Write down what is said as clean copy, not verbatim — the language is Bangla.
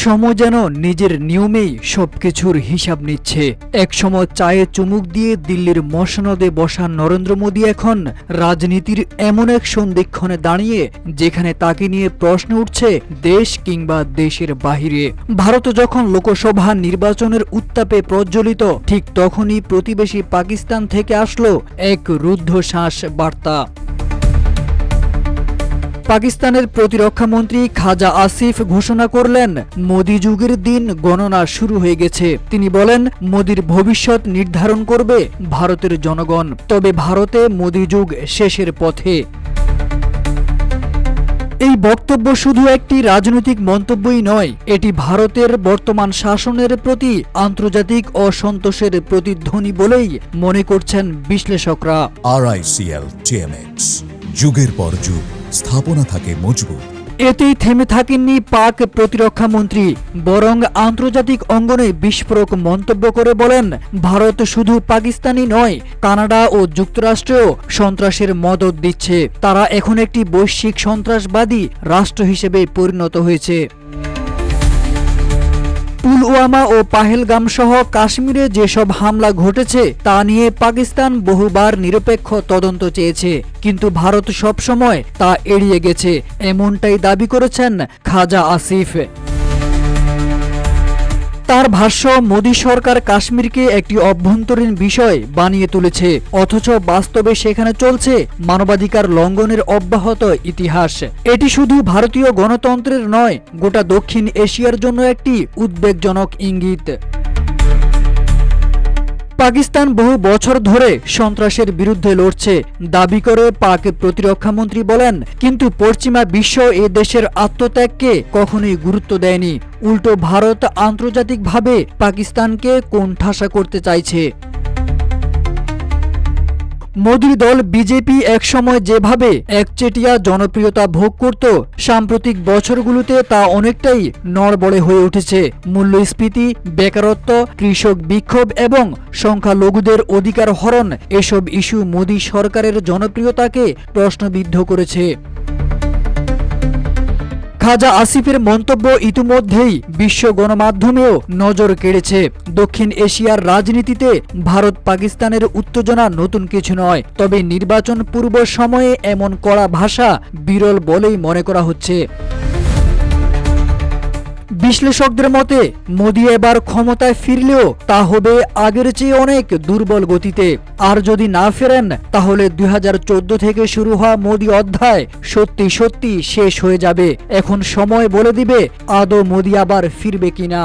সময় যেন নিজের নিয়মেই সবকিছুর হিসাব নিচ্ছে। একসময় চায়ে চুমুক দিয়ে দিল্লির মসনদে বসা নরেন্দ্র মোদী এখন রাজনীতির এমন এক সন্ধিক্ষণে দাঁড়িয়ে যেখানে তাকে নিয়ে প্রশ্ন উঠছে দেশ কিংবা দেশের বাহিরে। ভারত যখন লোকসভা নির্বাচনের উত্তাপে প্রজ্বলিত, ঠিক তখনই প্রতিবেশী পাকিস্তান থেকে আসলো এক রুদ্ধশ্বাস বার্তা। পাকিস্তানের প্রতিরক্ষামন্ত্রী খাজা আসিফ ঘোষণা করলেন, মোদি যুগের দিন গণনা শুরু হয়ে গেছে। তিনি বলেন, মোদির ভবিষ্যৎ নির্ধারণ করবে ভারতের জনগণ। তবে ভারতে মোদি যুগ শেষের পথে। এই বক্তব্য শুধু একটি রাজনৈতিক মন্তব্যই নয়, এটি ভারতের বর্তমান শাসনের প্রতি আন্তর্জাতিক অসন্তোষের প্রতিধ্বনি বলেই মনে করছেন বিশ্লেষকরা। RICL TMX, যুগের পর যুগ স্থাপনা থাকে মজবুত। এতেই থেমে থাকেননি পাক প্রতিরক্ষা মন্ত্রী, বরং আন্তর্জাতিক অঙ্গনে বিস্ফোরক মন্তব্য করে বলেন, ভারত শুধু পাকিস্তানি নয়, কানাডা ও যুক্তরাষ্ট্রেও সন্ত্রাসের মদদ দিচ্ছে। তারা এখন একটি বৈশ্বিক সন্ত্রাসবাদী রাষ্ট্র হিসেবে পরিণত হয়েছে। পুলওয়ামা ও পাহেলগাম সহ কাশ্মীরে যেসব হামলা ঘটেছে তা নিয়ে পাকিস্তান বহুবার নিরপেক্ষ তদন্ত চেয়েছে, কিন্তু ভারত সবসময় তা এড়িয়ে গেছে, এমনটাই দাবি করেছেন খাজা আসিফ। তার ভাষ্য, মোদী সরকার কাশ্মীরকে একটি অভ্যন্তরীণ বিষয় বানিয়ে তুলেছে, অথচ বাস্তবে সেখানে চলছে মানবাধিকার লঙ্ঘনের অব্যাহত ইতিহাস। এটি শুধু ভারতীয় গণতন্ত্রের নয়, গোটা দক্ষিণ এশিয়ার জন্য একটি উদ্বেগজনক ইঙ্গিত। পাকিস্তান বহু বছর ধরে সন্ত্রাসের বিরুদ্ধে লড়ছে দাবি করে পাক প্রতিরক্ষামন্ত্রী বলেন, কিন্তু পশ্চিমা বিশ্ব এ দেশের আত্মত্যাগকে কখনোই গুরুত্ব দেয়নি। উল্টো ভারত আন্তর্জাতিকভাবে পাকিস্তানকে কোণঠাসা করতে চাইছে। মোদীর দল বিজেপি একসময় যেভাবে একচেটিয়া জনপ্রিয়তা ভোগ করত, সাম্প্রতিক বছরগুলোতে তা অনেকটাই নড়বড়ে হয়ে উঠেছে। মূল্যস্ফীতি, বেকারত্ব, কৃষক বিক্ষোভ এবং সংখ্যালঘুদের অধিকার হরণ, এসব ইস্যু মোদী সরকারের জনপ্রিয়তাকে প্রশ্নবিদ্ধ করেছে। খাজা আসিফের মন্তব্য ইতিমধ্যেই বিশ্ব গণমাধ্যমেও নজর কেড়েছে। দক্ষিণ এশিয়ার রাজনীতিতে ভারত পাকিস্তানের উত্তেজনা নতুন কিছু নয়, তবে নির্বাচন পূর্ব সময়ে এমন কড়া ভাষা বিরল বলেই মনে করা হচ্ছে। বিশ্লেষকদের মতে, মোদী এবার ক্ষমতায় ফিরলেও তা হবে আগের চেয়ে অনেক দুর্বল গতিতে। আর যদি না ফেরেন, তাহলে 2014 থেকে শুরু হওয়া মোদী অধ্যায় সত্যি সত্যি শেষ হয়ে যাবে। এখন সময় বলে দিবে আদৌ মোদী আবার ফিরবে কিনা।